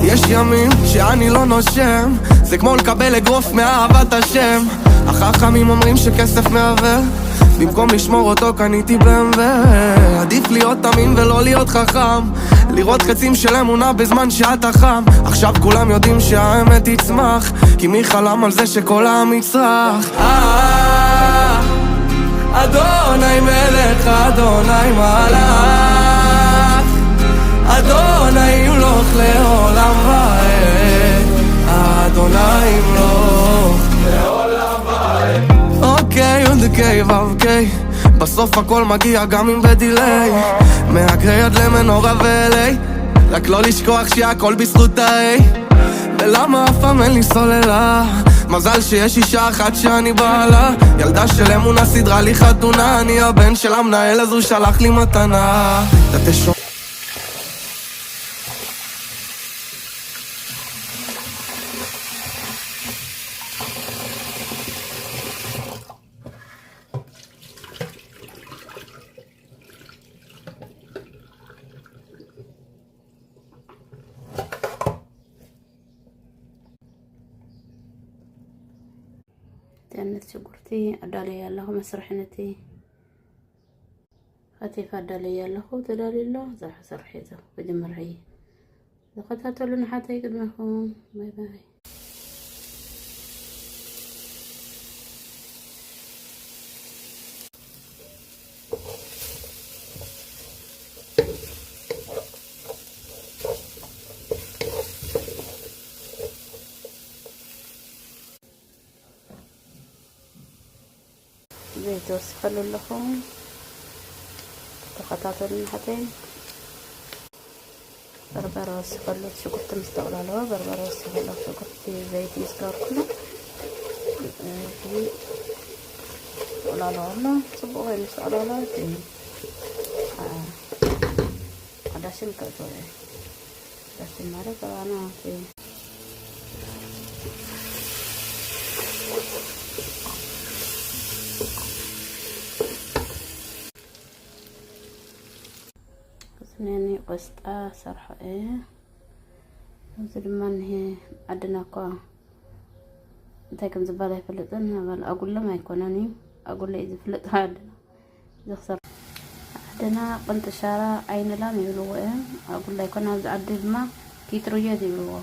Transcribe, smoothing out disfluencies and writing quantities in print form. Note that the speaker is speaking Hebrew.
יש ימים שאני לא נושם, זה כמו לקבל אגרוף מאהבת השם. החכמים אומרים שכסף מעוור, במקום לשמור אותו קניתי BMW. עדיף להיות תמים ולא להיות חכם, לראות חצים של אמונה בזמן שאתה חם. עכשיו כולם יודעים שהאמת תצמח, כי מי חלם על זה שכל העם יצרח? אדוני מלך, אדוני מלך, אדוני ימלוך לעולם ועד, אדוני ימלוך לעולם ועד. אוקיי, אוקיי, אוקיי, בסוף הכל מגיע גם אם בדיליי, מהגרי עד למנורה ואלי, רק לא לשכוח שהכל בזכות האי. ולמה אף פעם אין לי סוללה, מזל שיש אישה אחת שאני בעלה. ילדה של אמונה סדרה לי חתונה, אני הבן של המנהל אז הוא שלח לי מתנה. אתה תשומע تأنت شكرتي أدالي الله مسرحنتي خطيفة أدالي الله تدالي الله زرح سرحيته بجمرعي لقد هاتلون حتى يقدمكم. باي باي. زيت وسخلوا اللحوم تقطعتوا النحتين بربرة وسخلوا شكرت مستقلالها بربرة وسخلوا شكرت زيت يسكر كله في قلالها صبوا غير مستقلالها عداشن كالتوري عداشن مارك أنا في سنيني قسطة صرحة زلمان هي عدنا قا تاكم زبالة فلتن بل أقول له ما يكونني أقول له إذا فلت عدنا زخسر عدنا قنت شارع عين لا ميلوه أقول له يكون هذا عدد ما كيترو يدي بلوه